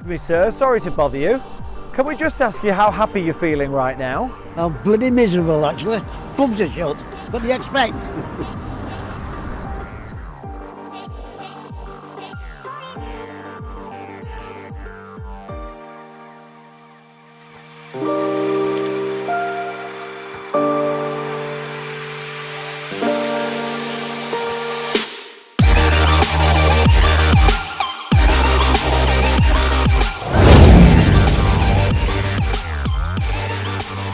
me, sir, sorry to bother you. Can we just ask you how happy you're feeling right now? I'm bloody miserable, actually. Pubs are shut. What do you expect?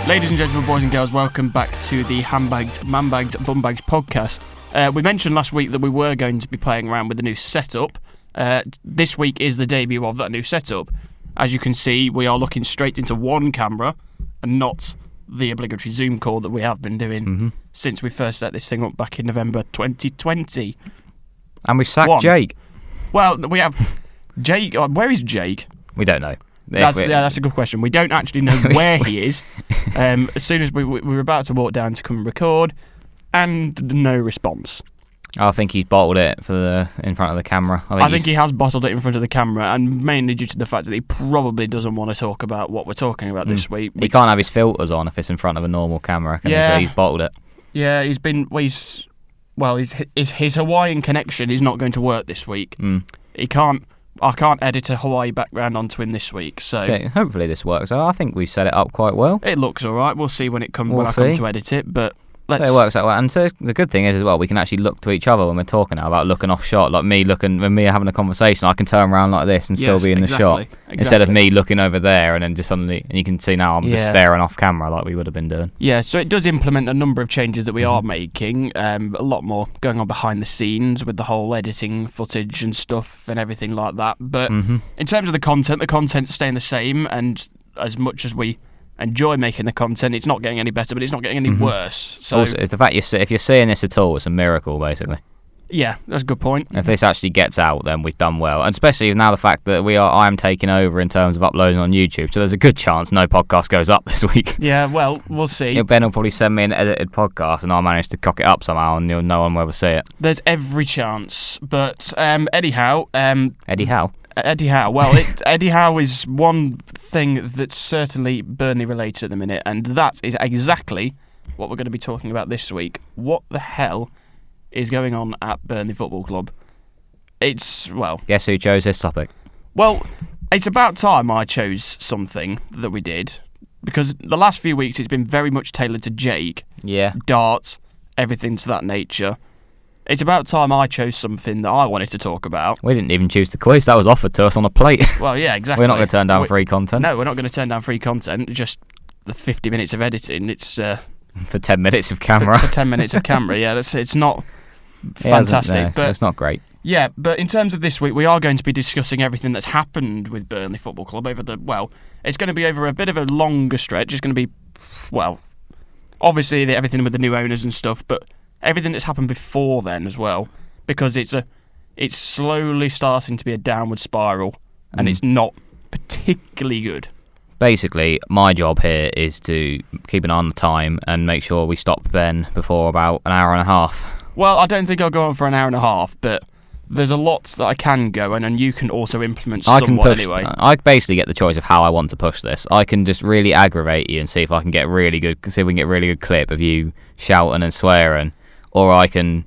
Ladies and gentlemen, boys and girls, welcome back to the Handbagged, Man-Bagged, Bum-Bagged podcast. We mentioned last week that we were going to be playing around with the new setup. This week is the debut of that new setup. As you can see, we are looking straight into one camera and not the obligatory Zoom call that we have been doing since we first set this thing up back in November 2020. And we sacked Jake. Well, we have Jake. Where is Jake? We don't know. That's a good question. We don't actually know where he is. As soon as we were about to walk down to come and record, and no response. I think he's bottled it in front of the camera. I think he has bottled it in front of the camera, and mainly due to the fact that he probably doesn't want to talk about what we're talking about this week. He can't have his filters on if it's in front of a normal camera, can he? So he's bottled it. Yeah, his Hawaiian connection is not going to work this week. I can't edit a Hawaii background onto him this week, so hopefully this works. I think we've set it up quite well. It looks all right. We'll see when I come to edit it, but it works out well. And so the good thing is as well, we can actually look to each other when we're talking now about looking off shot. Like when me having a conversation, I can turn around like this and still be in the shot instead of me looking over there and then just suddenly. And you can see now I'm just staring off camera like we would have been doing. Yeah, so it does implement a number of changes that we are making. A lot more going on behind the scenes with the whole editing footage and stuff and everything like that. But in terms of the content's staying the same. And as much as we enjoy making the content, it's not getting any better, but it's not getting any worse. So also, it's the fact if you're seeing this at all, it's a miracle, basically. Yeah, that's a good point. If this actually gets out, then we've done well, and especially now the fact that I'm taking over in terms of uploading on YouTube, so there's a good chance no podcast goes up this week. Yeah, well, we'll see. Ben will probably send me an edited podcast, and I'll manage to cock it up somehow, and no one will ever see it. There's every chance, but anyhow, Eddie Howe. Eddie Howe. Well, Eddie Howe is one thing that's certainly Burnley related at the minute, and that is exactly what we're going to be talking about this week. What the hell is going on at Burnley Football Club? Guess who chose this topic? Well, it's about time I chose something that we did, because the last few weeks it's been very much tailored to Jake. Yeah. Darts, everything to that nature. It's about time I chose something that I wanted to talk about. We didn't even choose the quiz. That was offered to us on a plate. Well, yeah, exactly. We're not going to turn down free content. No, we're not going to turn down free content. Just the 50 minutes of editing. It's for 10 minutes of camera. For 10 minutes of camera, yeah. It's not fantastic. But it's not great. Yeah, but in terms of this week, we are going to be discussing everything that's happened with Burnley Football Club it's going to be over a bit of a longer stretch. It's going to be, obviously everything with the new owners and stuff, but everything that's happened before then as well, because it's slowly starting to be a downward spiral, and it's not particularly good. Basically, my job here is to keep an eye on the time and make sure we stop Ben before about an hour and a half. Well, I don't think I'll go on for an hour and a half, but there's a lot that I can go, and you can also implement somewhat anyway. I basically get the choice of how I want to push this. I can just really aggravate you and see if we can get a really good clip of you shouting and swearing, or I can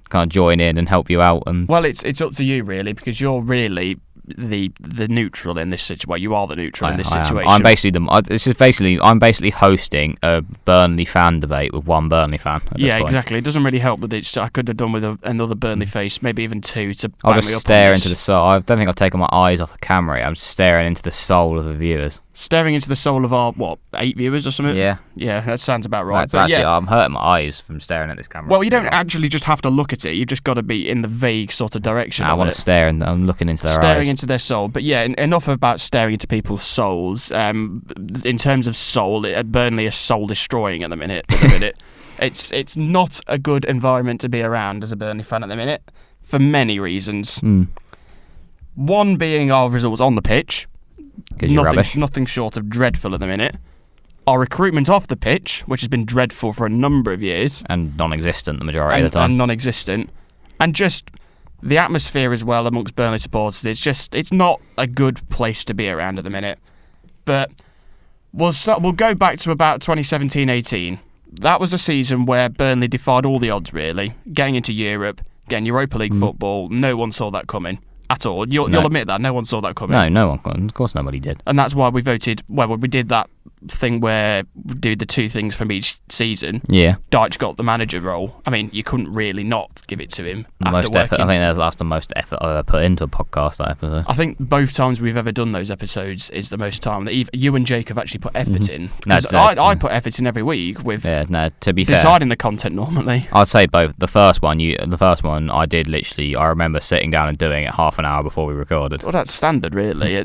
kind of join in and help you out. And well, it's up to you really, because you're really the neutral in this situation. Well, you are the neutral in this situation. I'm basically I'm basically hosting a Burnley fan debate with one Burnley fan. Yeah, exactly. It doesn't really help that I could have done with another Burnley face, maybe even two. I'll just stare into the soul. I don't think I've taken my eyes off the camera. I'm just staring into the soul of the viewers. Staring into the soul of our 8 viewers or something. Yeah, that sounds about right. I'm hurting my eyes from staring at this camera. Well, you don't actually just have to look at it. You've just got to be in the vague sort of direction. I want to stare, and I'm looking into their eyes. Staring into their soul. But yeah, enough about staring into people's souls. In terms of soul, Burnley is soul destroying at the minute. It's not a good environment to be around as a Burnley fan at the minute, for many reasons. One being our results on the pitch. Nothing short of dreadful at the minute. Our recruitment off the pitch, which has been dreadful for a number of years. And non-existent the majority of the time. And non-existent. And just the atmosphere as well amongst Burnley supporters, it's not a good place to be around at the minute. But we'll go back to about 2017-18. That was a season where Burnley defied all the odds, really. Getting into Europe, getting Europa League football, no one saw that coming at all. You'll admit that, no one saw that coming. No one. Of course nobody did. And that's why we voted, we did that thing where we do the two things from each season. Yeah. Dyche got the manager role. I mean, you couldn't really not give it to him. Most effort. I think that's the most effort I've ever put into a podcast, that episode. I think both times we've ever done those episodes is the most time that you and Jake have actually put effort in. I put effort in every week with to be deciding the content normally. I'd say both. The first one I did literally, I remember sitting down and doing it half an hour before we recorded. Well, that's standard, really.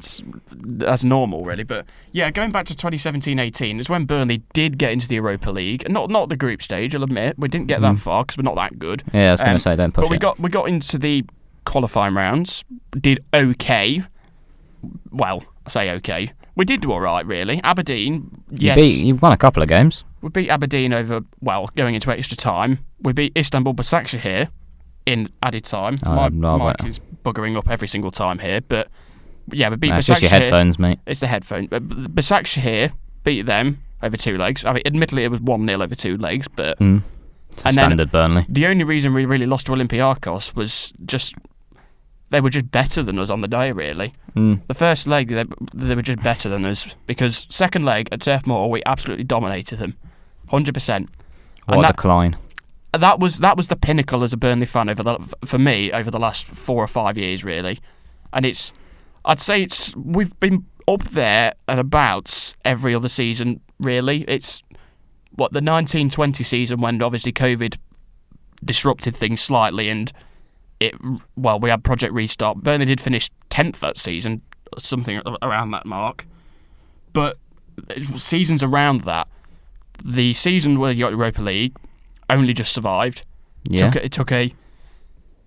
That's normal, really. But yeah, going back to 2017-18 is when Burnley did get into the Europa League. Not the group stage, I'll admit. We didn't get that far because we're not that good. Yeah, I was going to say, don't push it. But we got into the qualifying rounds, did okay. Well, I say okay. We did do all right, really. Aberdeen, yes. You've won a couple of games. We beat Aberdeen going into extra time. We beat Istanbul Başakşehir here in added time. My mic is buggering up every single time here, but yeah, we beat Başakşehir. It's just your headphones, mate. It's the headphones. Başakşehir here, beat them over 2 legs. I mean, admittedly, it was 1-0 over 2 legs, but... Standard Burnley. The only reason we really lost to Olympiacos was just... They were just better than us on the day, really. The first leg, they were just better than us, because second leg at Turf Moor, we absolutely dominated them. 100%. What a decline. That was the pinnacle as a Burnley fan for me over the last 4 or 5 years, really. And I'd say we've been up there and about every other season, really. It's the 1920 season when obviously COVID disrupted things slightly, and we had Project Restart. Burnley did finish 10th that season, something around that mark. But seasons around that, the season where you got Europa League only just survived. Yeah.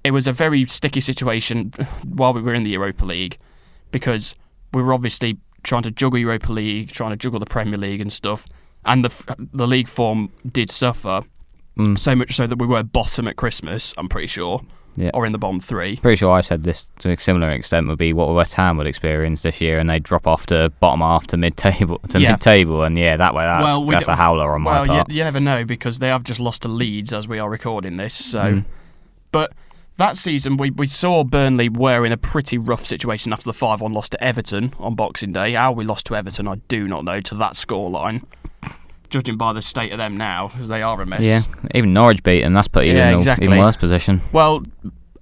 It was a very sticky situation while we were in the Europa League, because we were obviously trying to juggle Europa League, trying to juggle the Premier League and stuff, and the league form did suffer, so much so that we were bottom at Christmas, I'm pretty sure, or in the bottom 3. Pretty sure I said this to a similar extent would be what West Ham would experience this year, and they drop off to bottom half to mid-table, and that way that's a howler on my part. You never know, because they have just lost to Leeds as we are recording this, so... But... That season, we saw Burnley were in a pretty rough situation after the 5-1 loss to Everton on Boxing Day. How we lost to Everton, I do not know, to that scoreline, judging by the state of them now, because they are a mess. Yeah, even Norwich beat them. That's put you in an even worse position. Well,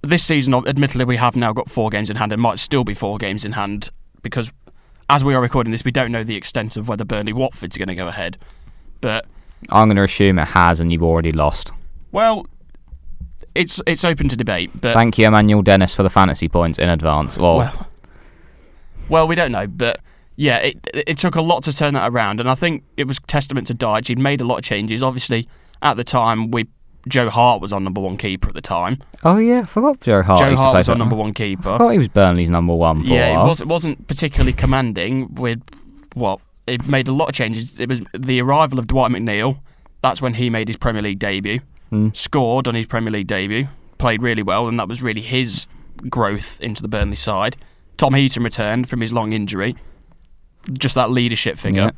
this season, admittedly, we have now got 4 games in hand. It might still be 4 games in hand, because as we are recording this, we don't know the extent of whether Burnley-Watford's going to go ahead. But I'm going to assume it has, and you've already lost. Well... It's open to debate, but... Thank you, Emmanuel Dennis, for the fantasy points in advance. Well, we don't know, but yeah, it took a lot to turn that around, and I think it was testament to Dyche. He'd made a lot of changes. Obviously, at the time, Joe Hart was our number 1 keeper at the time. Oh yeah, I forgot Joe Hart. Joe Hart was our number 1 keeper. I thought he was Burnley's number 1 for a while. It wasn't particularly commanding. It made a lot of changes. It was the arrival of Dwight McNeil. That's when he made his Premier League debut. Scored on his Premier League debut, played really well, and that was really his growth into the Burnley side. Tom Heaton returned from his long injury, just that leadership figure,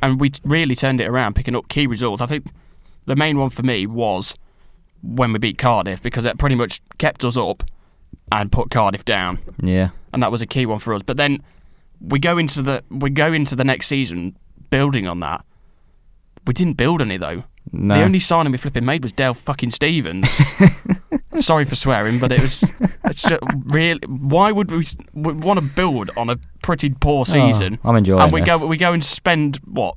and we really turned it around, picking up key results. I think the main one for me was when we beat Cardiff, because it pretty much kept us up and put Cardiff down. Yeah, and that was a key one for us. But then we go into the next season building on that. We didn't build any though. No. The only signing we flipping made was Dale fucking Stevens. Sorry for swearing, but it's just really. Why would we want to build on a pretty poor season? I'm enjoying and this. We go and spend what?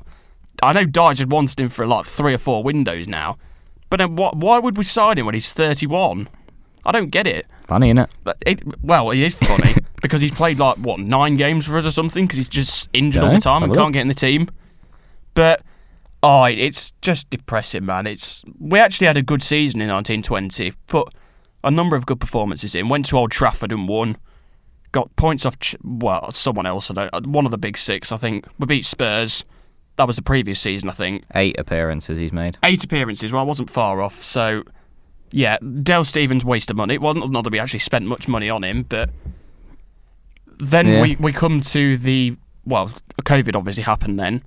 I know Dyche had wanted him for like 3 or 4 windows now, but then why would we sign him when he's 31? I don't get it. Funny, innit? It is funny because he's played 9 games for us or something, because he's just injured all the time and can't get in the team. But. It's just depressing, man. We actually had a good season in 1920, put a number of good performances in, went to Old Trafford and won, got points off, someone else, one of the big 6, I think. We beat Spurs. That was the previous season, I think. 8 appearances he's made. 8 appearances, well, I wasn't far off, so yeah, Dale Stephens wasted money. Well, not that we actually spent much money on him, but then we come to COVID obviously happened then.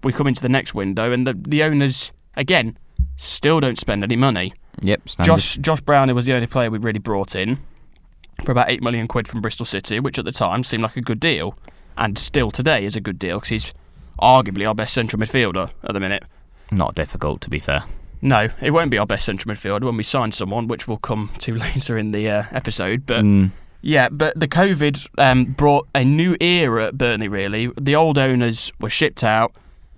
We come into the next window, and the owners, again, still don't spend any money. Yep, standard. Josh Browning was the only player we really brought in for about £8 million from Bristol City, which at the time seemed like a good deal, and still today is a good deal because he's arguably our best central midfielder at the minute. Not difficult, to be fair. No, it won't be our best central midfielder when we sign someone, which we'll come to later in the episode. But yeah, but the COVID brought a new era at Burnley, really. The old owners were shipped out,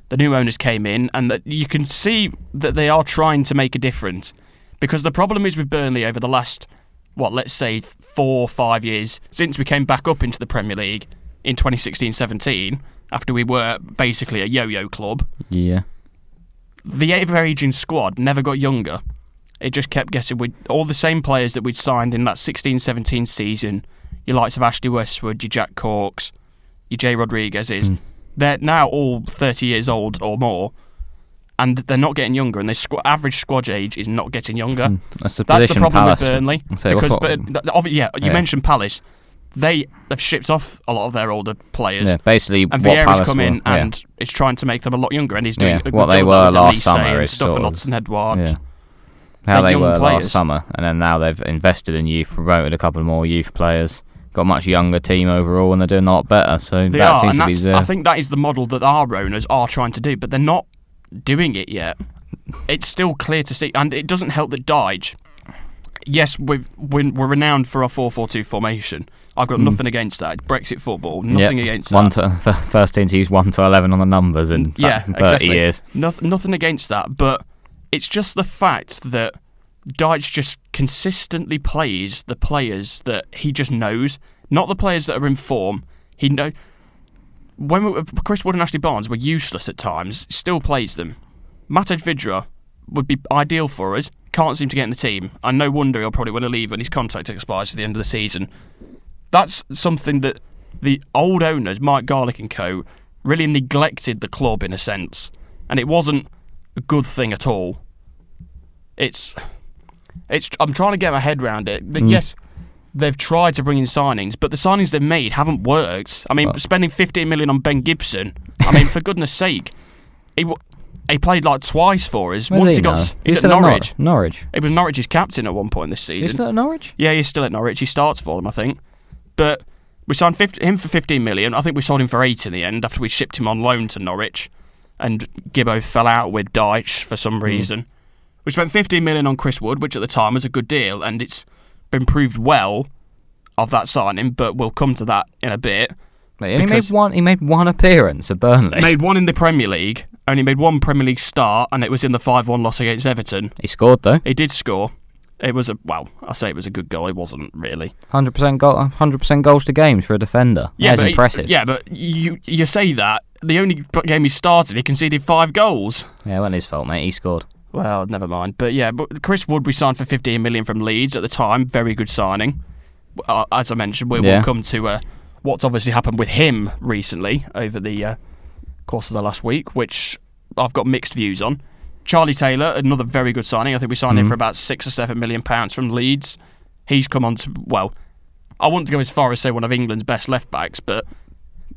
the new owners came in, and that you can see that they are trying to make a difference. Because the problem is with Burnley over the last, let's say 4 or 5 years, since we came back up into the Premier League in 2016-17, after we were basically a yo-yo club. Yeah. The ever-aging squad never got younger. It just kept getting with all the same players that we'd signed in that 16-17 season. Your likes of Ashley Westwood, your Jack Corks, your Jay Rodriguez's. They're now all 30 years old or more, and they're not getting younger, and their average squad age is not getting younger. That's the problem Palace with Burnley. You mentioned Palace. They have shipped off a lot of their older players. Yeah, basically, and Vieira's come in and is trying to make them a lot younger, and he's doing what they were last summer and stuff, and Odsonne Edouard. Yeah. How they were last summer, and then now they've invested in youth, promoted a couple more youth players, got a much younger team overall, and they're doing a lot better. So I think that is the model that our owners are trying to do, but they're not doing it yet. It's still clear to see, and it doesn't help that Dyche. Yes, we're renowned for our 4-4-2 formation. I've got nothing against that. Brexit football, nothing against that. First team to use 1 to 11 on the numbers in 30 years. Nothing against that, but it's just the fact that Dyche just consistently plays the players that he just knows, not the players that are in form. He know when Chris Wood and Ashley Barnes were useless at times, still plays them. Matej Vydra would be ideal for us. Can't seem to get in the team, and no wonder he'll probably want to leave when his contract expires at the end of the season. That's something that the old owners, Mike Garlick and co, really neglected the club in a sense, and it wasn't a good thing at all. I'm trying to get my head around it. Yes, they've tried to bring in signings, but the signings they've made haven't worked. I mean, spending 15 million on Ben Gibson. I mean, for goodness sake, he played like twice for us. He's at Norwich. Norwich. He was Norwich's captain at one point this season. He's still at Norwich? Yeah, he's still at Norwich. He starts for them, I think. But we signed him for 15 million. I think we sold him for 8 in the end after we shipped him on loan to Norwich, and Gibbo fell out with Dyche for some reason. We spent 15 million on Chris Wood, which at the time was a good deal, and it's been proved well of that signing, but we'll come to that in a bit. He made one appearance at Burnley. Made one in the Premier League. Only made one Premier League start, and it was in the 5-1 loss against Everton. He scored though. He did score. It was I say it was a good goal. It wasn't really 100% goals to games for a defender. Yeah, that's impressive. But you say that the only game he started, he conceded 5 goals. Yeah, it wasn't his fault, mate. He scored. Well, never mind. But yeah, Chris Wood we signed for 15 million from Leeds at the time. Very good signing. As I mentioned, we will come to what's obviously happened with him recently over the course of the last week, which I've got mixed views on. Charlie Taylor, another very good signing. I think we signed him for about £6 or £7 million from Leeds. He's come on to, I wouldn't go as far as say one of England's best left backs, but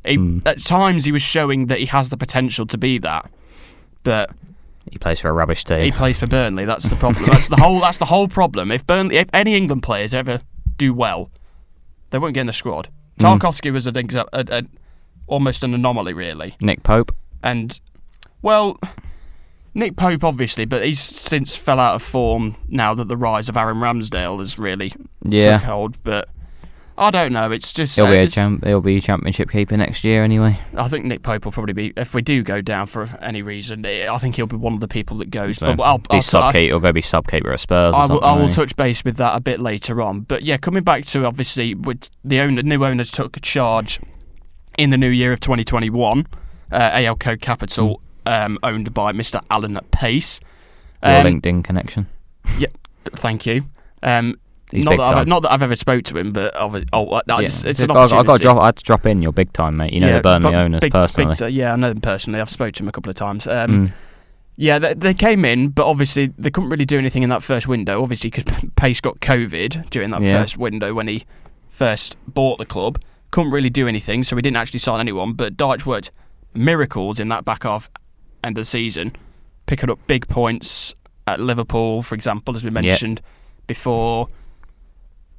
at times he was showing that he has the potential to be that. But he plays for a rubbish team. He plays for Burnley. That's the problem. That's the whole problem. If any England players ever do well, they won't get in the squad. Tarkowski was almost an anomaly, really. Nick Pope. And Nick Pope, obviously, but he's since fell out of form now that the rise of Aaron Ramsdale has really took hold. But I don't know. It's just he'll be championship keeper next year anyway. I think Nick Pope will probably be, if we do go down for any reason, I think he'll be one of the people that goes. So but he'll go be sub-keeper at Spurs. I will touch base with that a bit later on. But yeah, coming back to obviously with the new owners took charge in the new year of 2021. ALCO Capital, owned by Mr. Alan Pace. Your LinkedIn connection. Yeah, thank you. Not that I've ever spoke to him, but it's an opportunity. I had to drop in. You're big time, mate. You know the Burnley owners personally. I know them personally. I've spoken to him a couple of times. Yeah, they came in, but obviously they couldn't really do anything in that first window, obviously because Pace got COVID during that first window when he first bought the club. Couldn't really do anything, so we didn't actually sign anyone, but Dyche worked miracles in that back half end of the season, picking up big points at Liverpool, for example, as we mentioned before.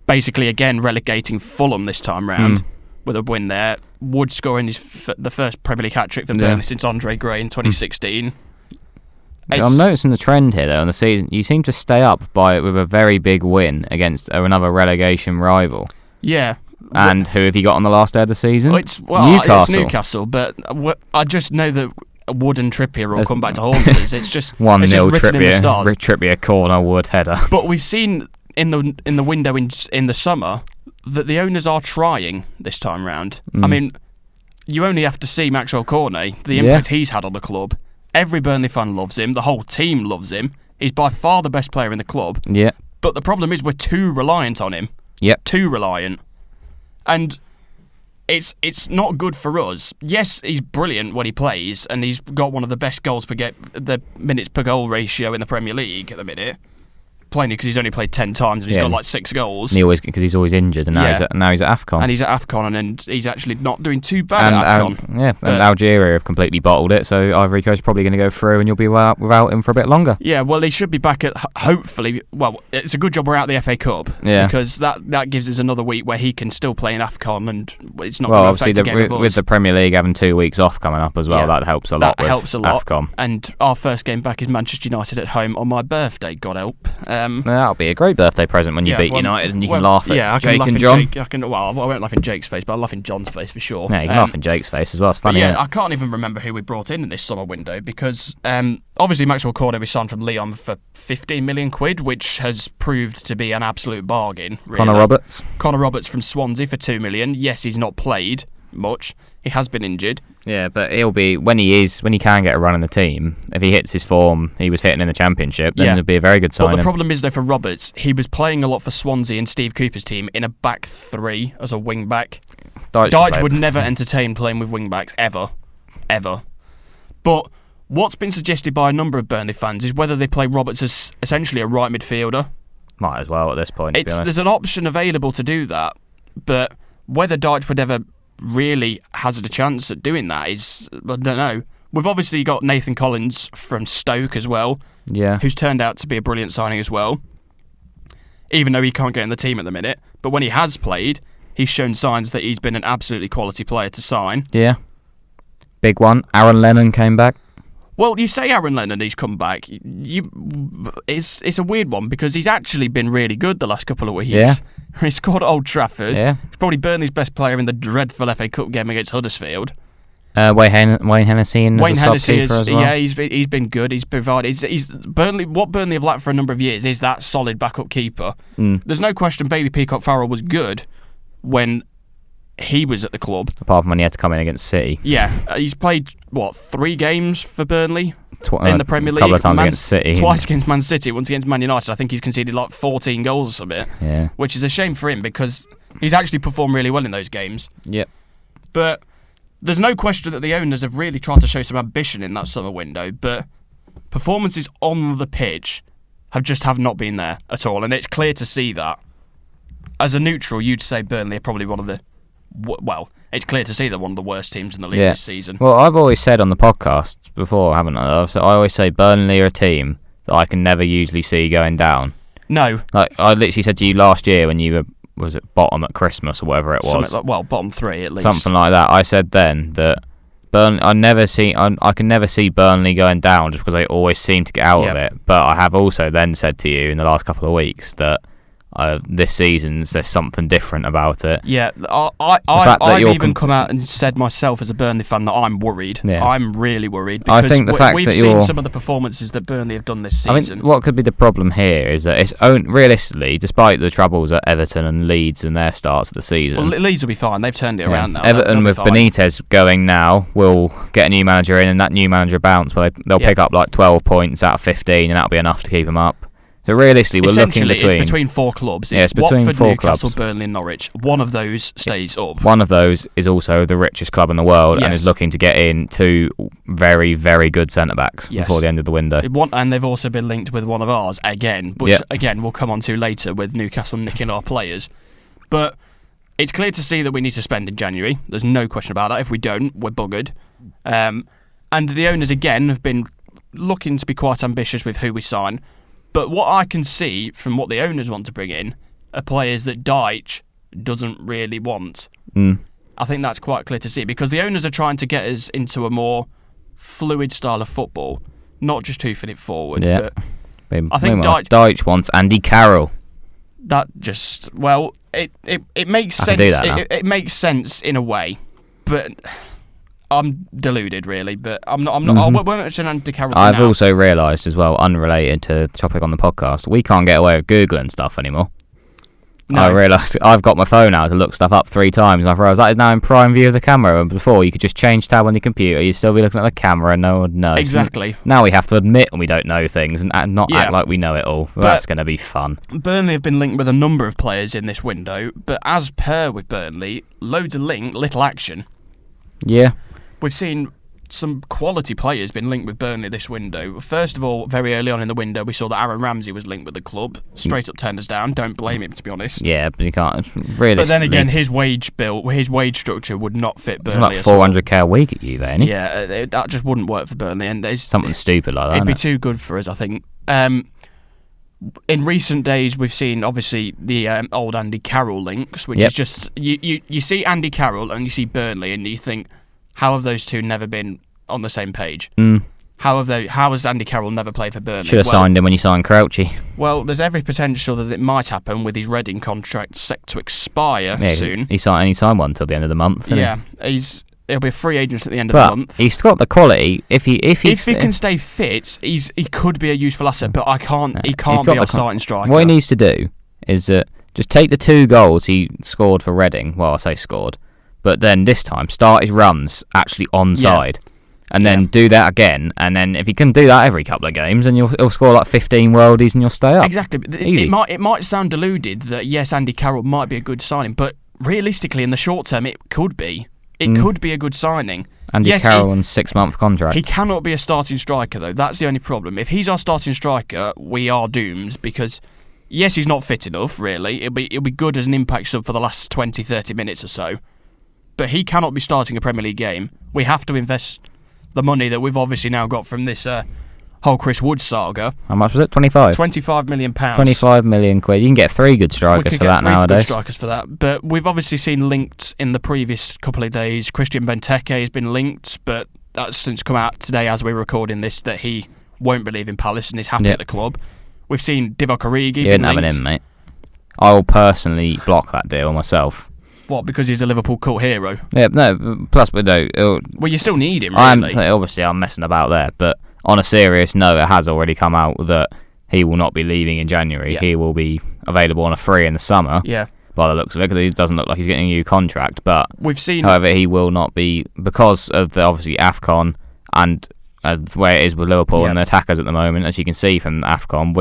Basically, again, relegating Fulham this time round with a win there. Wood scoring the first Premier League hat-trick for Burnley since Andre Gray in 2016. I'm noticing the trend here, though, on the season. You seem to stay up with a very big win against another relegation rival. Yeah. And who have you got on the last day of the season? Newcastle. It's Newcastle, but I just know that Wood and Trippier will come back to haunt us. It's just 1-0 Trippier. Trippier corner, Wood header. But we've seen in the window in the summer that the owners are trying this time round. I mean, you only have to see Maxwell Cornet, the impact he's had on the club. Every Burnley fan loves him. The whole team loves him. He's by far the best player in the club. Yeah. But the problem is we're too reliant on him. Yep. Too reliant. And it's not good for us. Yes, he's brilliant when he plays, and he's got one of the best the minutes per goal ratio in the Premier League at the minute. Plainly because he's only played 10 times and he's got like 6 goals. Because he's always injured, and now he's at AFCON. And he's at AFCON, and he's actually not doing too bad at AFCON. And Algeria have completely bottled it, so Ivory Coast is probably going to go through, and you'll be without him for a bit longer. Yeah, well, he should be back at, hopefully, well, it's a good job we're out of the FA Cup, because that gives us another week where he can still play in AFCON, and it's not going to affect the game of us. With the Premier League having 2 weeks off coming up as well, that helps a lot. That helps a lot. AFCON. And our first game back is Manchester United at home on my birthday, God help. That'll be a great birthday present when you beat United, and you can laugh at Jake and John. I won't laugh in Jake's face, but I'll laugh in John's face for sure. Yeah, you can laugh in Jake's face as well. It's funny. I can't even remember who we brought in this summer window because obviously Maxwell Cornet we signed from Lyon for 15 million quid, which has proved to be an absolute bargain. Really. Connor Roberts from Swansea for 2 million. Yes, he's not played much. He has been injured. Yeah, but he'll be when he can get a run in the team. If he hits his form he was hitting in the Championship, then it'll be a very good signing. But the problem is though for Roberts, he was playing a lot for Swansea and Steve Cooper's team in a back three as a wing back. Dyche would never entertain playing with wing backs ever. But what's been suggested by a number of Burnley fans is whether they play Roberts as essentially a right midfielder. Might as well at this point. There's an option available to do that, but whether Dyche would ever really hazard a chance at doing that is, I don't know. We've obviously got Nathan Collins from Stoke as well, who's turned out to be a brilliant signing as well, even though he can't get in the team at the minute. But when he has played, he's shown signs that he's been an absolutely quality player to sign. Yeah. Big one. Aaron Lennon came back. Well, you say Aaron Lennon, he's come back. It's a weird one because he's actually been really good the last couple of weeks. Yeah. He scored at Old Trafford. Yeah. He's probably Burnley's best player in the dreadful FA Cup game against Huddersfield. Wayne Hennessy as a sub-keeper as well. Yeah, he's been good. He's provided. He's Burnley. What Burnley have lacked for a number of years is that solid backup keeper. There's no question Bailey Peacock-Farrell was good when he was at the club. Apart from when he had to come in against City. Yeah, he's played 3 games for Burnley in the Premier League. A couple of times against City. Twice against Man City, once against Man United. I think he's conceded 14 goals or something. Yeah. Which is a shame for him because he's actually performed really well in those games. Yep. But there's no question that the owners have really tried to show some ambition in that summer window, but performances on the pitch have not been there at all, and it's clear to see that. As a neutral, you'd say Burnley are probably one of the it's clear to see they're one of the worst teams in the league this season. Well, I've always said on the podcast before, haven't I? I always say Burnley are a team that I can never usually see going down. No. Like I literally said to you last year when you were, was it bottom at Christmas or whatever it was? Bottom 3 at least. Something like that. I said then that Burnley, I can never see Burnley going down just because they always seem to get out of it. But I have also then said to you in the last couple of weeks that this season there's something different about it. Yeah, I've even come out and said myself as a Burnley fan that I'm worried. Yeah. I'm really worried because I think the fact we've seen some of the performances that Burnley have done this season. I mean, what could be the problem here is that it's realistically, despite the troubles at Everton and Leeds in their starts of the season. Well, Leeds will be fine. They've turned it around now. Everton with Benitez going now will get a new manager in, and that new manager bounce. They'll pick up 12 points out of 15, and that'll be enough to keep them up. So realistically, we're looking it's between 4 clubs. It's between Watford, 4 Newcastle, clubs. Burnley and Norwich. One of those stays up. One of those is also the richest club in the world and is looking to get in 2 very, very good centre-backs before the end of the window. And they've also been linked with one of ours again, which again we'll come on to later with Newcastle nicking our players. But it's clear to see that we need to spend in January. There's no question about that. If we don't, we're buggered. And the owners, again, have been looking to be quite ambitious with who we sign. But what I can see from what the owners want to bring in are players that Dyche doesn't really want. I think that's quite clear to see because the owners are trying to get us into a more fluid style of football, not just hoofing it forward. Yeah. But I think Dyche wants Andy Carroll. That just it makes sense. It makes sense in a way, but I'm deluded really. But I'm not. I won't mention Andy Carroll. I've also realised as well, unrelated to the topic on the podcast, we can't get away with Googling stuff anymore. No. I realised I've got my phone out to look stuff up 3 times, and I've realised that is now in prime view of the camera. And before, you could just change tab on your computer, you'd still be looking at the camera, and no one knows. Exactly. And now we have to admit when we don't know things and not act like we know it all. Well, that's going to be fun. Burnley have been linked with a number of players in this window, but as per with Burnley, loads of little action. Yeah. We've seen some quality players been linked with Burnley this window. First of all, very early on in the window, we saw that Aaron Ramsey was linked with the club. Straight up turned us down. Don't blame him, to be honest. Yeah, but you can't really. But then again, his wage structure would not fit Burnley. It's like $400k a week at you, then. Yeah, that just wouldn't work for Burnley, and something stupid like that. It'd be too good for us, I think. In recent days, we've seen obviously the old Andy Carroll links, which is just you see Andy Carroll and you see Burnley, and you think, how have those two never been on the same page? How has Andy Carroll never played for Burnley? Should have signed him when you signed Crouchy. Well, there's every potential that it might happen with his Reading contract set to expire soon. He signed one till the end of the month. He'll be a free agent at the end of the month. He's got the quality. If he can stay fit, he could be a useful asset. But he can't be our starting striker. What he needs to do is just take the 2 goals he scored for Reading. Well, I say scored. But then this time, start his runs actually onside. And then do that again. And then if he can do that every couple of games, then he'll score like 15 worldies and you'll stay up. Exactly. It might sound deluded that, yes, Andy Carroll might be a good signing. But realistically, in the short term, it could be. It could be a good signing. Andy Carroll on 6-month contract. He cannot be a starting striker, though. That's the only problem. If he's our starting striker, we are doomed because, yes, he's not fit enough, really. It'll be good as an impact sub for the last 20, 30 minutes or so. But he cannot be starting a Premier League game. We have to invest the money that we've obviously now got from this whole Chris Wood saga. How much was it? 25? £25 million. 25 million quid. You can get 3 good strikers for that nowadays. Good strikers for that. But we've obviously seen linked in the previous couple of days. Christian Benteke has been linked, but that's since come out today as we're recording this that he won't be leaving Palace and is happy at the club. We've seen Divock Origi. You didn't have him, mate. I will personally block that deal myself. What, because he's a Liverpool cult hero? Yeah, no, plus, but no. Well, you still need him, really. Obviously, I'm messing about there, but on a serious note, it has already come out that he will not be leaving in January. Yeah. He will be available on a free in the summer. Yeah. By the looks of it, because he doesn't look like he's getting a new contract. But we've seen. However, he will not be, because of the obviously AFCON and the way it is with Liverpool and the attackers at the moment. As you can see from AFCON,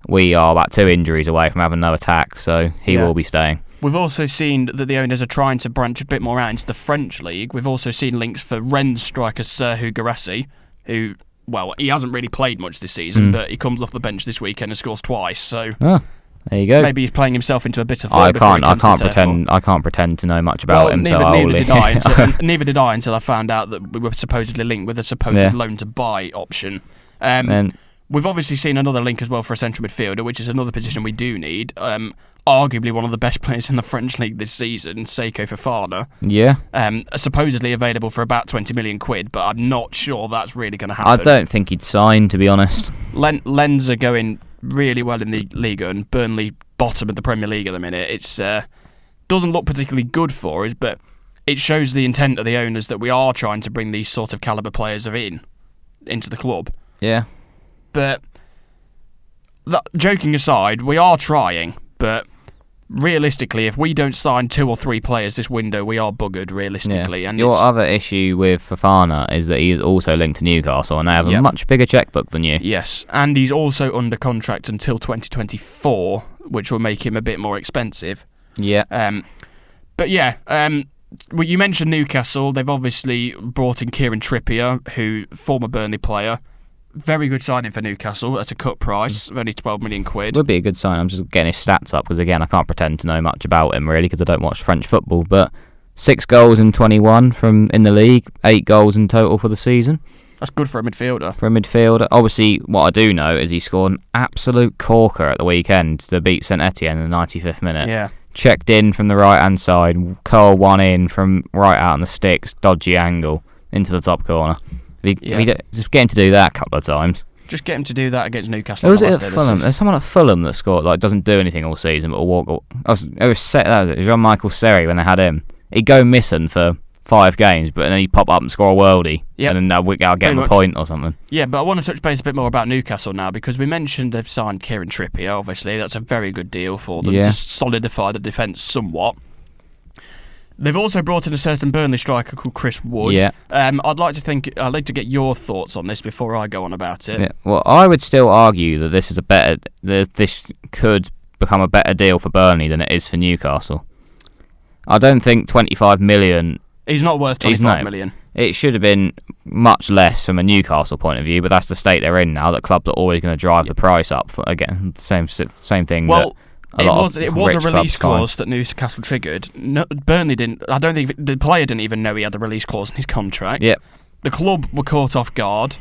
we are about 2 injuries away from having no attack, so he will be staying. We've also seen that the owners are trying to branch a bit more out into the French league. We've also seen links for Rennes striker Serhou Guirassy, who, well, he hasn't really played much this season, but he comes off the bench this weekend and scores twice. So there you go. Maybe he's playing himself into a bit of. I can't pretend to know much about him. Neither did I until I found out that we were supposedly linked with a supposed loan to buy option. We've obviously seen another link as well for a central midfielder, which is another position we do need. Arguably one of the best players in the French league this season, Seiko Fofana. Yeah. Supposedly available for about 20 million quid, but I'm not sure that's really going to happen. I don't think he'd sign, to be honest. Lens are going really well in the Liga, and Burnley bottom of the Premier League at the minute. It's doesn't look particularly good for us, but it shows the intent of the owners that we are trying to bring these sort of calibre players into the club. Yeah. But joking aside, we are trying, but realistically, if we don't sign 2 or 3 players this window, we are buggered, realistically. Yeah. And Your other issue with Fofana is that he is also linked to Newcastle, and they have a much bigger checkbook than you. Yes, and he's also under contract until 2024, which will make him a bit more expensive. Yeah. But yeah, well, you mentioned Newcastle. They've obviously brought in Kieran Trippier, who former Burnley player. Very good signing for Newcastle at a cut price of only 12 million quid. Would be a good sign. I'm just getting his stats up because, again, I can't pretend to know much about him really because I don't watch French football. But 6 goals in 21 in the league, 8 goals in total for the season. That's good for a midfielder. Obviously, what I do know is he scored an absolute corker at the weekend to beat St Etienne in the 95th minute. Yeah. Checked in from the right-hand side, curl one in from right out on the sticks, dodgy angle, into the top corner. Just get him to do that a couple of times. Just get him to do that against Newcastle. Who was it at Fulham? There's someone at Fulham that scored, doesn't do anything all season, but will walk. It was Jean-Michael Seri when they had him. He'd go missing for 5 games, but then he'd pop up and score a worldie, and then I'll get him a point or something. Yeah, but I want to touch base a bit more about Newcastle now, because we mentioned they've signed Kieran Trippier. Obviously, that's a very good deal for them to solidify the defence somewhat. They've also brought in a certain Burnley striker called Chris Wood. Yeah. I'd like to get your thoughts on this before I go on about it. Yeah. Well, I would still argue that this could become a better deal for Burnley than it is for Newcastle. I don't think 25 million. He's not worth 25 million. It should have been much less from a Newcastle point of view, but that's the state they're in now. That clubs are always going to drive the price up. Again, same thing. Well. That It was a release clause that Newcastle triggered. No, Burnley didn't. I don't think the player didn't even know he had the release clause in his contract. Yep. The club were caught off guard.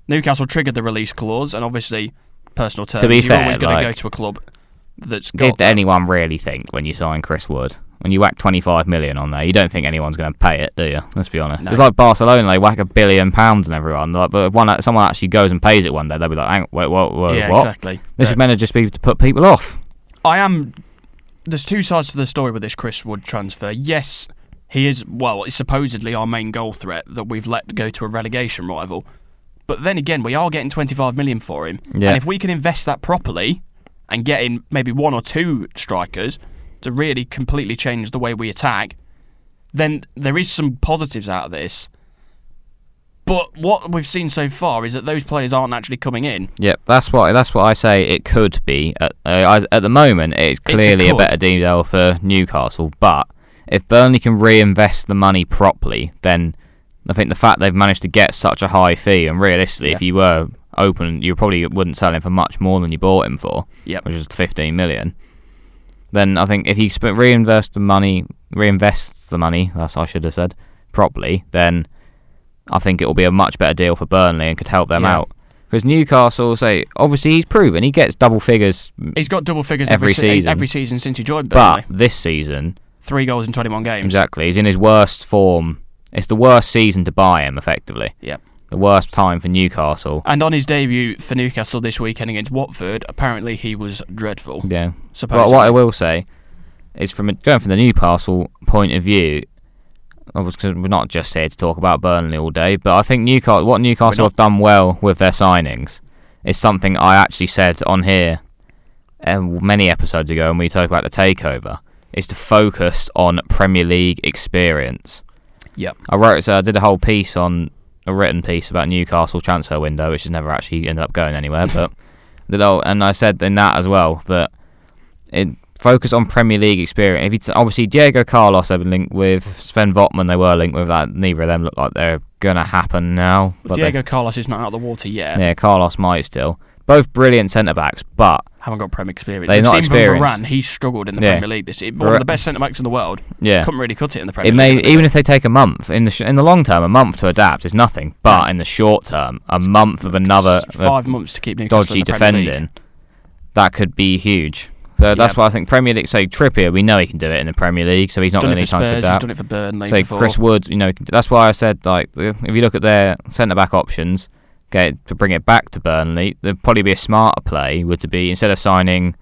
Newcastle triggered the release clause, and obviously, personal terms. To be you're fair, always going to go to a club that's got. Did anyone really think when you sign Chris Wood, when you whack 25 million on there, you don't think anyone's going to pay it, do you? Let's be honest. No. It's like Barcelona; they whack £1 billion on everyone. But if someone actually goes and pays it one day, they'll be like, "Wait, what? Yeah, what? Exactly. This is meant to just be to put people off." There's 2 sides to the story with this Chris Wood transfer. Yes, he is, he's supposedly our main goal threat that we've let go to a relegation rival. But then again, we are getting 25 million for him. Yeah. And if we can invest that properly and get in maybe 1 or 2 strikers to really completely change the way we attack, then there is some positives out of this. But what we've seen so far is that those players aren't actually coming in. Yep, that's what I say it could be. At the moment, it's clearly a better deal for Newcastle. But if Burnley can reinvest the money properly, then I think the fact they've managed to get such a high fee, and realistically, if you were open, you probably wouldn't sell him for much more than you bought him for, which is 15 million. Then I think if he reinvests the money, that's I should have said properly, then I think it will be a much better deal for Burnley and could help them out. Because Newcastle, obviously he's proven he gets double figures. He's got double figures every season since he joined Burnley. But this season, 3 goals in 21 games. Exactly, he's in his worst form. It's the worst season to buy him, effectively. Yep. The worst time for Newcastle. And on his debut for Newcastle this weekend against Watford, apparently he was dreadful. Yeah. Supposedly. But what I will say is, going from the Newcastle point of view, because we're not just here to talk about Burnley all day, but I think what Newcastle have done well with their signings is something I actually said on here many episodes ago when we talked about the takeover, is to focus on Premier League experience. Yep. I did a written piece about Newcastle transfer window, which has never actually ended up going anywhere, and I said in that as well that focus on Premier League experience. Obviously, Diego Carlos have been linked with, Sven Votman they were linked with. That neither of them look like they're going to happen now. But Diego Carlos is not out of the water yet. Yeah, Carlos might still. Both brilliant centre-backs, but haven't got Premier experience. They're not experienced. Varane, he struggled in the Premier League. One of the best centre-backs in the world. Yeah. Couldn't really cut it in the Premier League. Even if they take a month, in the long term, a month to adapt is nothing. But in the short term, a month of another 5 months to keep Newcastle dodgy in the Premier League. defending, that could be huge. So that's why I think Premier League. Say Trippier, we know he can do it in the Premier League, so he's not going to need time to adapt. He's done it for Burnley before. Chris Wood, that's why I said if you look at their centre back options, to bring it back to Burnley, there'd probably be a smarter play would to be, instead of signing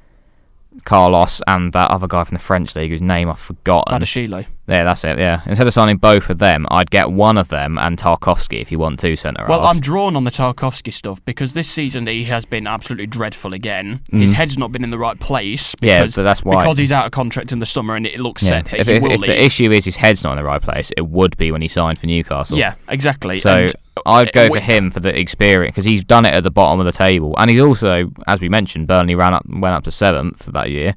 Carlos and that other guy from the French league whose name I've forgotten. Badashile. Yeah, that's it, yeah. Instead of signing both of them, I'd get one of them and Tarkowski if you want two centre-halves. Well, I'm drawn on the Tarkowski stuff because this season he has been absolutely dreadful again. His head's not been in the right place. Because, but that's why. Because he's out of contract in the summer and it looks set that he will leave. If the issue is his head's not in the right place, it would be when he signed for Newcastle. Yeah, exactly. So I'd go for him for the experience because he's done it at the bottom of the table. And he's also, as we mentioned, Burnley went up to 7th that year.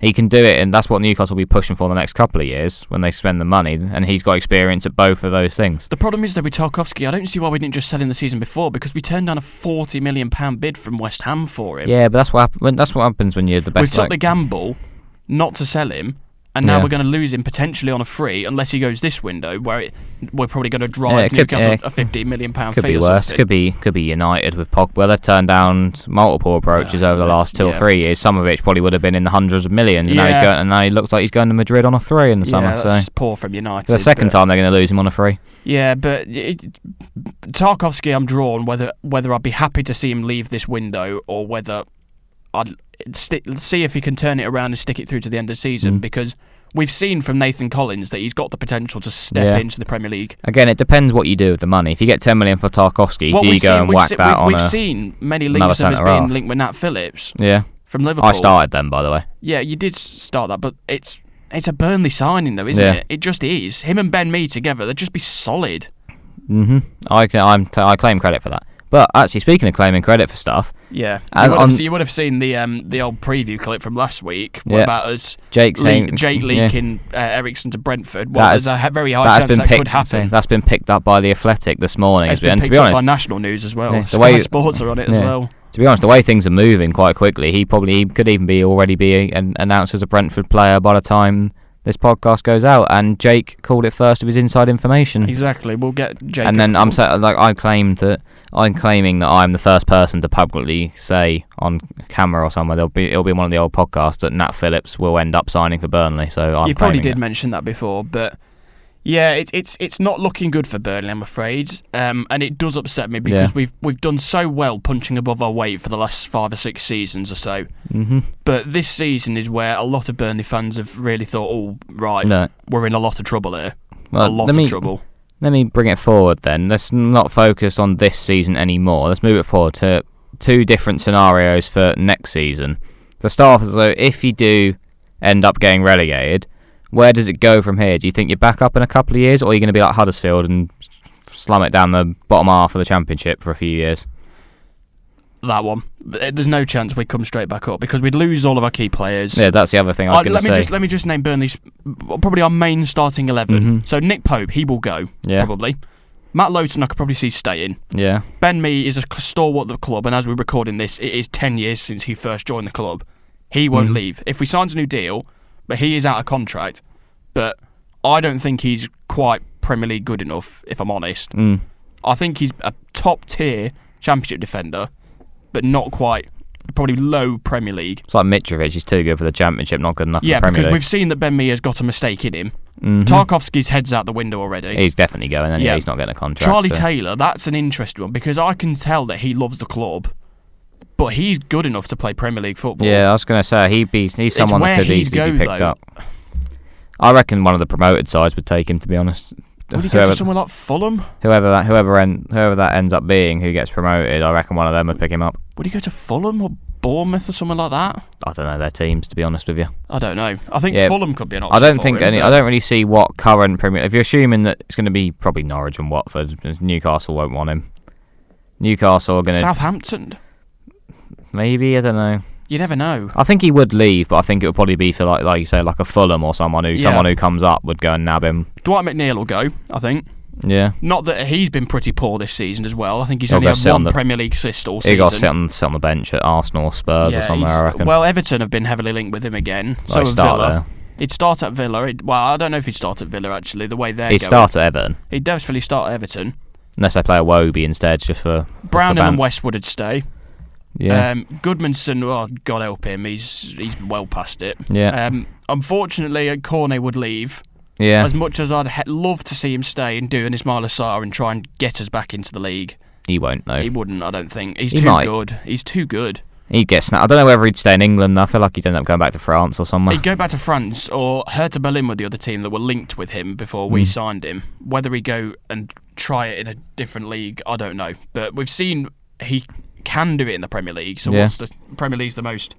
He can do it, and that's what Newcastle will be pushing for the next couple of years when they spend the money, and he's got experience at both of those things. The problem is that with Tarkowski, I don't see why we didn't just sell him the season before, because we turned down a £40 million bid from West Ham for him. Yeah, but that's what happens when you're the best. We've took the gamble not to sell him, and now we're going to lose him potentially on a free, unless he goes this window, where we're probably going to drive Newcastle a £50 million fee. Could be worse. Could be United with Pogba. They've turned down multiple approaches over the last 2 or 3 years. Some of which probably would have been in the hundreds of millions. And now he looks like he's going to Madrid on a 3 in the summer. That's poor from United. The second time they're going to lose him on a 3. Yeah, but Tarkowski, I'm drawn whether I'd be happy to see him leave this window or whether I'd see if he can turn it around and stick it through to the end of the season, because we've seen from Nathan Collins that he's got the potential to step into the Premier League. Again, it depends what you do with the money. If you get 10 million for Tarkowski, do you go and whack that on? We've seen many links of us being linked with Nat Phillips. Yeah, from Liverpool. I started them, by the way. Yeah, you did start that, but it's a Burnley signing though, isn't it? It just is. Him and Ben Mee together, they'd just be solid. I claim credit for that. But actually, speaking of claiming credit for stuff, you would have seen the old preview clip from last week about us Jake leaking Eriksen to Brentford. Well, there's a very high chance that could happen. That's been picked up by The Athletic this morning. It's been picked up by national news as well. Sky Sports are on it as well. To be honest, the way things are moving quite quickly, he could even already be announced as a Brentford player by the time this podcast goes out, and Jake called it first with his inside information. Exactly, we'll get Jake. And then I'm claiming that I'm the first person to publicly say on camera or somewhere it'll be in one of the old podcasts that Nat Phillips will end up signing for Burnley. So you probably did mention that before, but yeah, it's not looking good for Burnley, I'm afraid, and it does upset me because we've done so well punching above our weight for the last 5 or 6 seasons or so. But this season is where a lot of Burnley fans have really thought, we're in a lot of trouble here. Well, a lot of trouble. Let me bring it forward then. Let's not focus on this season anymore. Let's move it forward to 2 different scenarios for next season. To start off, so if you do end up getting relegated, where does it go from here? Do you think you're back up in a couple of years, or are you going to be like Huddersfield and slum it down the bottom half of the Championship for a few years? That one. There's no chance we'd come straight back up because we'd lose all of our key players. Yeah, that's the other thing I was going to say. Let me just name Burnley's probably our main starting 11. So Nick Pope, he will go, probably. Matt Lowton I could probably see staying. Yeah. Ben Mee is a stalwart of the club, and as we're recording this, it is 10 years since he first joined the club. He won't leave. If we sign a new deal, but he is out of contract, but I don't think he's quite Premier League good enough, if I'm honest. I think he's a top-tier Championship defender, but not quite, probably low Premier League. It's like Mitrovic, he's too good for the Championship, not good enough for the Premier League. Yeah, because we've seen that Ben Mee has got a mistake in him. Tarkowski's head's out the window already. He's definitely going, and he's not getting a contract. Charlie Taylor, that's an interesting one, because I can tell that he loves the club, but he's good enough to play Premier League football. Yeah, I was going to say, he's someone that could easily be picked up. I reckon one of the promoted sides would take him, to be honest. Would he go to somewhere like Fulham? Whoever that ends up being, who gets promoted, I reckon one of them would pick him up. Would he go to Fulham or Bournemouth or something like that? I don't know their teams, to be honest with you. I don't know. I think Fulham could be an option. I don't really see what current Premier. If you're assuming that it's going to be probably Norwich and Watford, Newcastle won't want him. Newcastle are going to Southampton. Maybe, I don't know. You never know. I think he would leave, but I think it would probably be for like you say, like a Fulham or someone who comes up would go and nab him. Dwight McNeil will go, I think. Yeah. Not that he's been pretty poor this season as well. I think he's only had one Premier League assist all season. He got to sit on the bench at Arsenal or Spurs or somewhere, I reckon. Well, Everton have been heavily linked with him again. So have Villa. He'd start at Villa. I don't know if he'd start at Villa, actually, the way they're going. He'd start at Everton. He'd definitely start at Everton. Unless they play a Wobie instead, just for Brown and Westwood would stay. Yeah. Goodmanson, God help him, he's well past it. Yeah. Unfortunately, Cornet would leave. Yeah. As much as I'd love to see him stay and do an Ismail Assar and try and get us back into the league. He won't, though. He wouldn't, I don't think. He's too good. He's too good. He'd get snapped. I don't know whether he'd stay in England. I feel like he'd end up going back to France or somewhere. He'd go back to France, or Hertha Berlin were the other team that were linked with him before we signed him. Whether he go and try it in a different league, I don't know. But we've seen he can do it in the Premier League. So what's the Premier League's the most...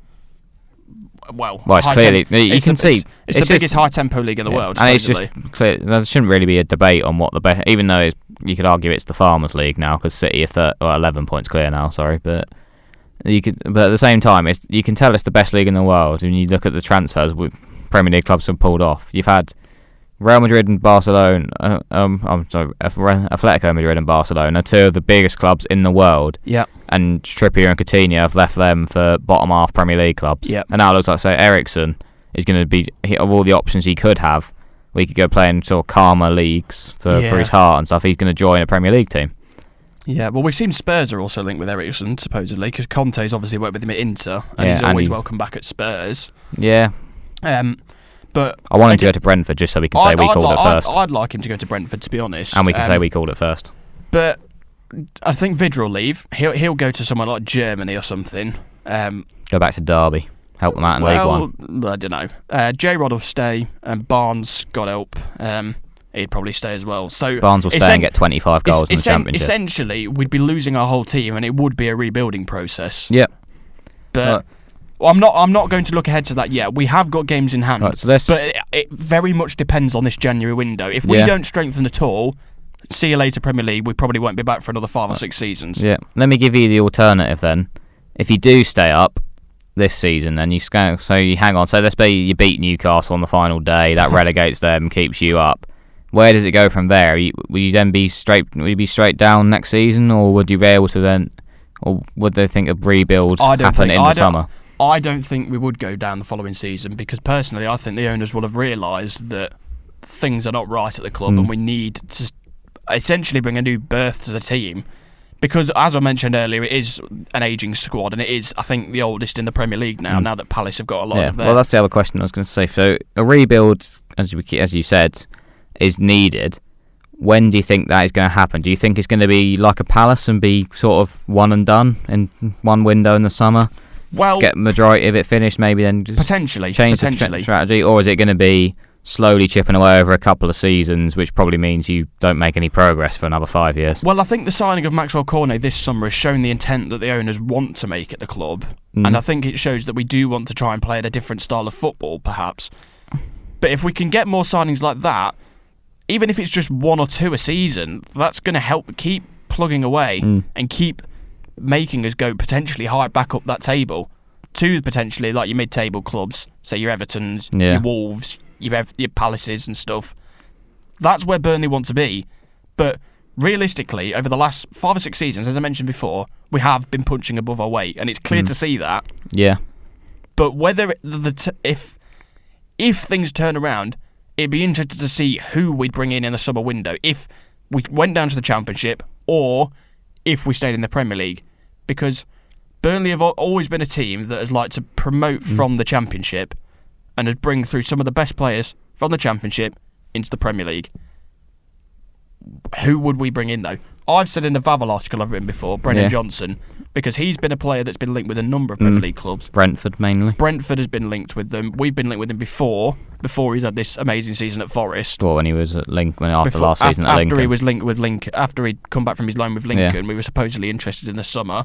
Well, it's clearly... You can see... It's the biggest high-tempo league in the world, and supposedly. It's just clear... There shouldn't really be a debate on what the best... Even though you could argue it's the Farmers League now, because City are 11 points clear now, but... But at the same time, you can tell it's the best league in the world. When you look at the transfers Premier League clubs have pulled off, you've had Real Madrid and Barcelona. Atletico Madrid and Barcelona, two of the biggest clubs in the world. Yeah. And Trippier and Coutinho have left them for bottom half Premier League clubs. Yeah. And now it looks like, say, Eriksen is going to be, of all the options he could have, we could go play in sort of calmer leagues for his heart and stuff. He's going to join a Premier League team. Yeah, well, we've seen Spurs are also linked with Eriksen, supposedly, because Conte's obviously worked with him at Inter, and he's always welcome back at Spurs. Yeah. But I want him to go to Brentford just so we can say we called it first. I'd like him to go to Brentford, to be honest. And we can say we called it first. But I think Vidra will leave. He'll go to somewhere like Germany or something. Go back to Derby. Help them out in League One. I don't know. J-Rod will stay, and Barnes, God help, he'd probably stay as well. So Barnes will stay and get 25 goals in the Championship. Essentially, we'd be losing our whole team, and it would be a rebuilding process. Yep. But I'm not going to look ahead to that yet. We have got games in hand, but it very much depends on this January window. If we don't strengthen at all, see you later, Premier League. We probably won't be back for another 5 or 6 seasons. Yeah. Let me give you the alternative then. If you do stay up this season, and you hang on. So let's say you beat Newcastle on the final day. That relegates them, keeps you up. Where does it go from there? Will you then be straight down next season, or would you be able to then, or would they think a rebuild happen in the summer? I don't think we would go down the following season, because personally I think the owners will have realised that things are not right at the club and we need to essentially bring a new birth to the team, because as I mentioned earlier, it is an ageing squad, and it is, I think, the oldest in the Premier League now that Palace have got a lot of their... Well, that's the other question I was going to say. So a rebuild, as you said, is needed. When do you think that is going to happen? Do you think it's going to be like a Palace and be sort of one and done in one window in the summer? Well, get majority of it finished, maybe then just potentially change the strategy, or is it going to be slowly chipping away over a couple of seasons, which probably means you don't make any progress for another 5 years? Well, I think the signing of Maxwell Cornet this summer has shown the intent that the owners want to make at the club, and I think it shows that we do want to try and play at a different style of football, perhaps. But if we can get more signings like that, even if it's just 1 or 2 a season, that's going to help keep plugging away and keep making us go potentially high back up that table to potentially like your mid-table clubs, say your Evertons, your Wolves, your Palaces and stuff. That's where Burnley want to be. But realistically, over the last 5 or 6 seasons, as I mentioned before, we have been punching above our weight, and it's clear to see that. Yeah. But whether if things turn around, it'd be interesting to see who we'd bring in the summer window. If we went down to the Championship, or if we stayed in the Premier League, because Burnley have always been a team that has liked to promote from the Championship and has bring through some of the best players from the Championship into the Premier League. Who would we bring in, though? I've said in the Vavel article I've written before, Brennan Johnson, because he's been a player that's been linked with a number of Premier League clubs. Brentford, mainly. Brentford has been linked with them. We've been linked with him before he's had this amazing season at Forest. Well, when he was at Lincoln, after last season at Lincoln. After he was linked with Lincoln, after he'd come back from his loan with Lincoln, we were supposedly interested in the summer.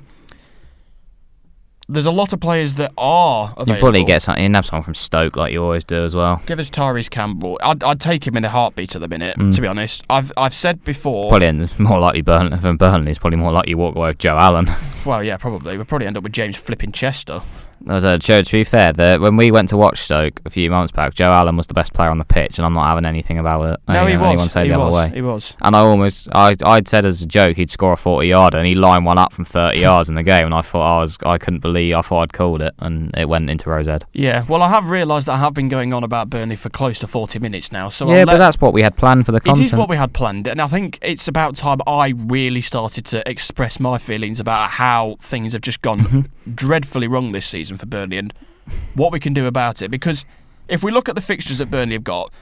There's a lot of players that are available. You probably get something, nab someone from Stoke like you always do as well. Give us Tyrese Campbell. I'd take him in a heartbeat at the minute, to be honest. I've said before... Probably more likely Burnley. It's probably more likely you walk away with Joe Allen. Well, yeah, probably. We'll probably end up with James flipping Chester. Joe, to be fair, when we went to watch Stoke a few months back, Joe Allen was the best player on the pitch, and I'm not having anything about it. No, he was. Anyone say the other way. He was. And I'd said as a joke he'd score a 40-yarder, and he lined one up from 30 yards in the game, and I thought I couldn't believe. I thought I'd called it, and it went into Rosette. Yeah, well, I have realised that I have been going on about Burnley for close to 40 minutes now. So yeah, but that's what we had planned for the content. It is what we had planned, and I think it's about time I really started to express my feelings about how things have just gone dreadfully wrong this season for Burnley, and what we can do about it. Because if we look at the fixtures that Burnley have got,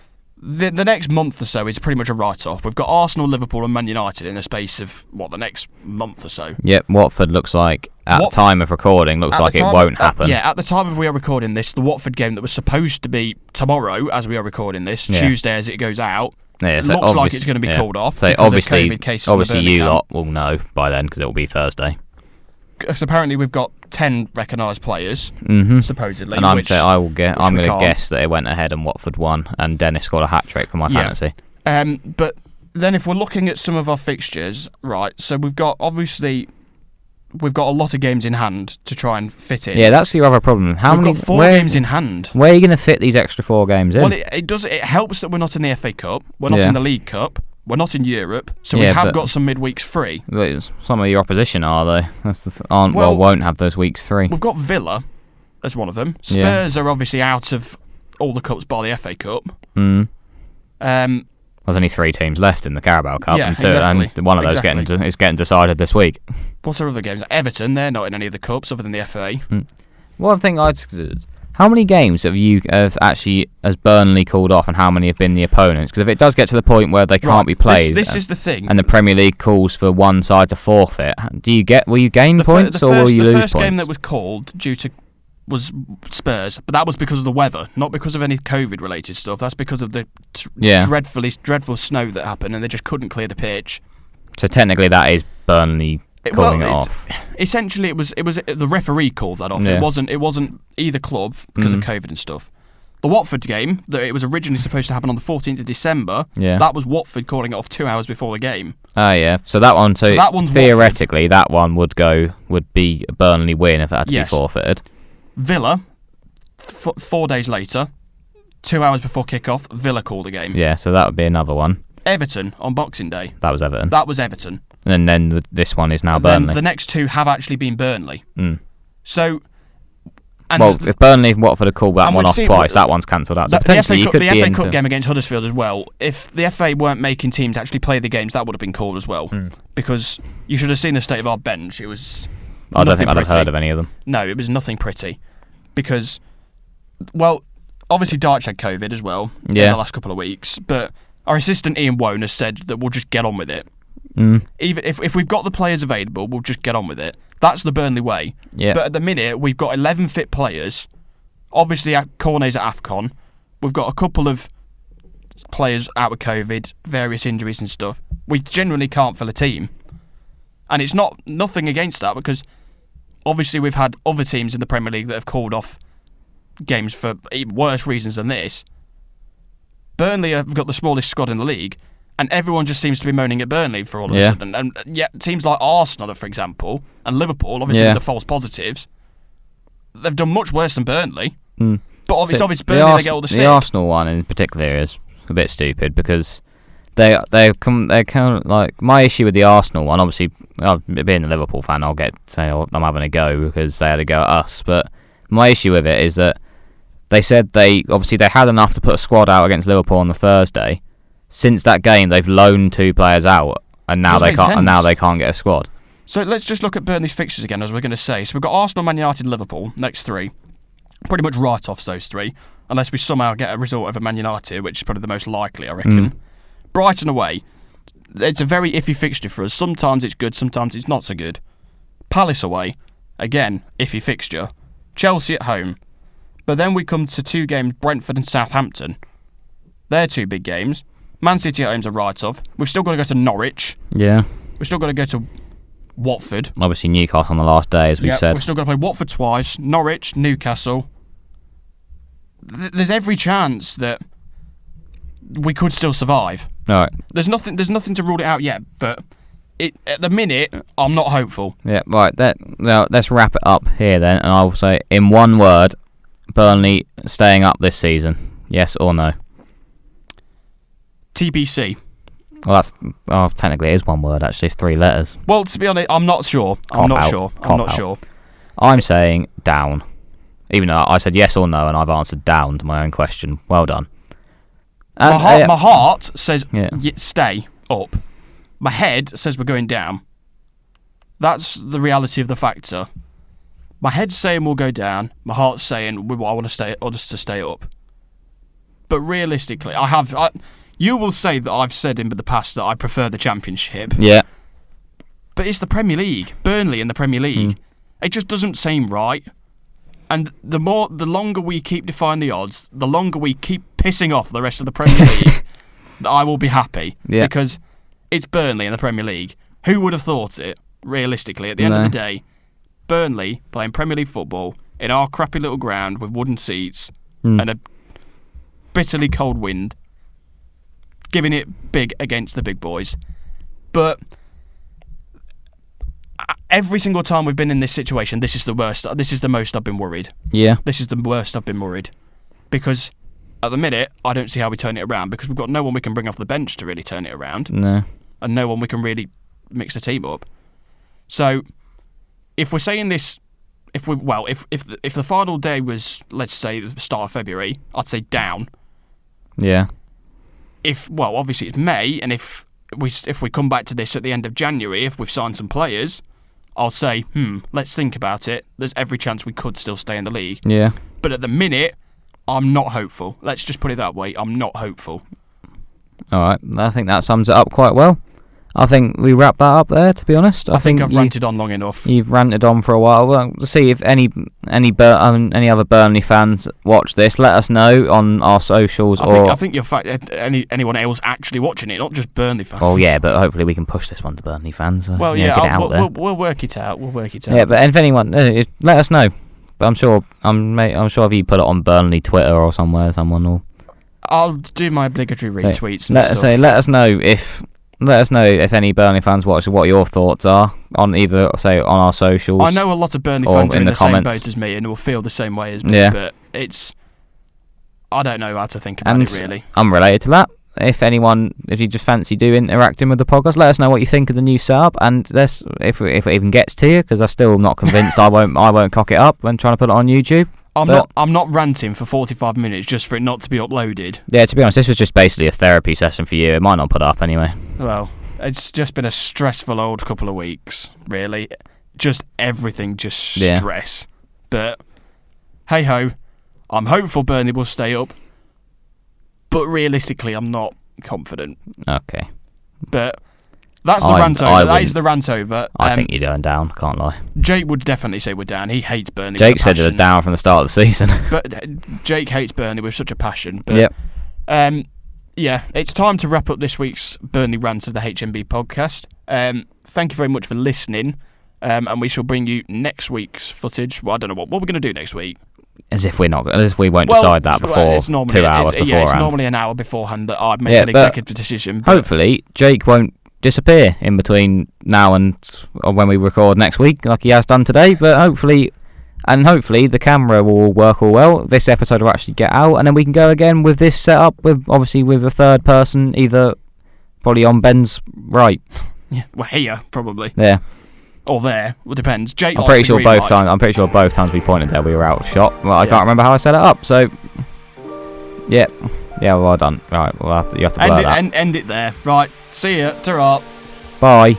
The next month or so is pretty much a write-off. We've got Arsenal, Liverpool and Man United in the space of, the next month or so. Yep, Watford looks like, at the time of recording, looks like it won't happen. At the time of we are recording this, the Watford game that was supposed to be tomorrow as we are recording this, Tuesday as it goes out, looks like it's going to be called off. So obviously you lot will know by then because it will be Thursday. Because apparently we've got 10 recognised players, supposedly. And I'm going to guess that it went ahead and Watford won, and Dennis scored a hat-trick for my fantasy. But then if we're looking at some of our fixtures, right, so we've got a lot of games in hand to try and fit in. Yeah, that's the other problem. We've got 4 games in hand. Where are you going to fit these extra 4 games in? Well, it helps that we're not in the FA Cup, we're not in the League Cup, we're not in Europe, so we have got some midweeks free. Some of your opposition are, though. Won't have those weeks free. We've got Villa as one of them. Spurs are obviously out of all the cups by the FA Cup. There's only 3 teams left in the Carabao Cup, and one of those is getting decided this week. What's our other games? Everton, they're not in any of the cups other than the FA. One thing how many games has Burnley called off, and how many have been the opponents? Because if it does get to the point where they can't be played, this is the thing, and the Premier League calls for one side to forfeit, will you gain points or will you lose points? The first game that was called was Spurs, but that was because of the weather, not because of any COVID-related stuff. That's because of the dreadful snow that happened, and they just couldn't clear the pitch. So technically, that is Burnley calling it off. Essentially, it was the referee called that off. Yeah. It wasn't either club because of COVID and stuff. The Watford game, that it was originally supposed to happen on the 14th of December. Yeah. That was Watford calling it off 2 hours before the game. Oh yeah, so that one. So that one's theoretically Watford. That one would be a Burnley win if it had to be forfeited. Villa, 4 days later, 2 hours before kick-off, Villa called the game. Yeah, so that would be another one. Everton on Boxing Day. That was Everton. And then this one is now Burnley. The next 2 have actually been Burnley. So... if Burnley and Watford have called that one off twice, that one's cancelled out. So potentially the FA Cup game against Huddersfield as well, if the FA weren't making teams actually play the games, that would have been called as well. Because you should have seen the state of our bench. It was... I don't think I'd have heard of any of them. No, it was nothing pretty. Because, obviously Dyche had COVID as well in the last couple of weeks, but our assistant Ian Wone has said that we'll just get on with it. Even if we've got the players available, we'll just get on with it. That's the Burnley way. Yeah. But at the minute, we've got 11 fit players. Obviously, Cornet's at AFCON. We've got a couple of players out with COVID, various injuries and stuff. We generally can't fill a team. And it's nothing against that, because obviously we've had other teams in the Premier League that have called off games for even worse reasons than this. Burnley have got the smallest squad in the league, and everyone just seems to be moaning at Burnley for all of a sudden. And yet teams like Arsenal, for example, and Liverpool, obviously with the false positives, they've done much worse than Burnley. But obviously Burnley, they get all the stick. The Arsenal one in particular is a bit stupid, because they're kind of like, my issue with the Arsenal one. Obviously, being a Liverpool fan, I'll say I'm having a go because they had a go at us. But my issue with it is that they said they had enough to put a squad out against Liverpool on the Thursday. Since that game, they've loaned 2 players out, and now they can't. And now they can't get a squad. So let's just look at Burnley's fixtures again, as we're going to say. So we've got Arsenal, Man United, Liverpool next 3. Pretty much write-offs those 3, unless we somehow get a result over Man United, which is probably the most likely, I reckon. Brighton away, it's a very iffy fixture for us. Sometimes it's good, sometimes it's not so good. Palace away, again, iffy fixture. Chelsea at home. But then we come to 2 games, Brentford and Southampton. They're 2 big games. Man City at home's a write-off. We've still got to go to Norwich. Yeah. We've still got to go to Watford. Obviously Newcastle on the last day, as we've said. We've still got to play Watford twice, Norwich, Newcastle. There's every chance that we could still survive. All right. There's nothing to rule it out yet, but at the minute, I'm not hopeful. Yeah, right. Now let's wrap it up here then, and I will say in one word, Burnley staying up this season. Yes or no? TBC. Well, technically it is one word. Actually, it's 3 letters. Well, to be honest, I'm not sure. I'm not sure. I'm saying down. Even though I said yes or no, and I've answered down to my own question. Well done. And my heart says stay up. My head says we're going down. That's the reality of the factor. My head's saying we'll go down. My heart's saying I want to stay, or just to stay up. But realistically, you will say that I've said in the past that I prefer the Championship. Yeah. But it's the Premier League. Burnley in the Premier League. It just doesn't seem right. And the longer we keep defying the odds, the longer we keep pissing off the rest of the Premier League, I will be happy. Yeah. Because it's Burnley in the Premier League. Who would have thought it, realistically, at the end of the day? Burnley playing Premier League football in our crappy little ground with wooden seats and a bitterly cold wind, giving it big against the big boys. But every single time we've been in this situation, this is the worst. This is the most I've been worried. Yeah. This is the worst I've been worried. Because at the minute, I don't see how we turn it around, because we've got no one we can bring off the bench to really turn it around. No. And no one we can really mix the team up. So, if we're saying this, if the final day was, let's say, the start of February, I'd say down. Yeah. Obviously it's May, and if we come back to this at the end of January, if we've signed some players, I'll say, let's think about it. There's every chance we could still stay in the league. Yeah. But at the minute, I'm not hopeful. Let's just put it that way. I'm not hopeful. All right. I think that sums it up quite well. I think we wrap that up there, to be honest. I think I've ranted on long enough. You've ranted on for a while. Well, we'll see if any other Burnley fans watch this. Let us know on our socials. I think you're anyone else actually watching it, not just Burnley fans. Oh yeah, but hopefully we can push this one to Burnley fans. Well, get it out there. We'll work it out. Yeah, but if anyone, let us know. But I'm sure if you put it on Burnley Twitter or somewhere, someone will. I'll do my obligatory retweets. Let us know if any Burnley fans watch, what your thoughts are on either, say, on our socials. I know a lot of Burnley fans are in the same boat as me and will feel the same way as me, but I don't know how to think about it, really. Unrelated to that, if you just fancy interacting with the podcast, let us know what you think of the new setup, and if it even gets to you, because I'm still not convinced. I won't cock it up when trying to put it on YouTube. I'm not ranting for 45 minutes just for it not to be uploaded. Yeah, to be honest, this was just basically a therapy session for you. It might not put up anyway. Well, it's just been a stressful old couple of weeks, really. Just everything, stress. But, hey-ho, I'm hopeful Burnley will stay up. But realistically, I'm not confident. Okay. But that's the rant over. That is the rant over. I think you're going down, can't lie. Jake would definitely say we're down. He hates Burnley. Jake said they're down from the start of the season. But Jake hates Burnley with such a passion. But, yep. It's time to wrap up this week's Burnley rant of the HMB podcast. Thank you very much for listening. And we shall bring you next week's footage. Well, I don't know what we're going to do next week. As if we won't decide that before 2 hours beforehand. Yeah, it's normally an hour beforehand that I'd make an executive decision. But hopefully, Jake won't disappear in between now and when we record next week, like he has done today. But hopefully the camera will work all well. This episode will actually get out, and then we can go again with this setup, with a third person, either probably on Ben's right. Yeah, well, here probably. Yeah. Or there, well, depends. Jake, I'm pretty sure both times we pointed there we were out of shot. Well, I can't remember how I set it up. So, yeah, well done. Right, you have to blur that. End it there. Right, see ya. Ta-ra. Bye.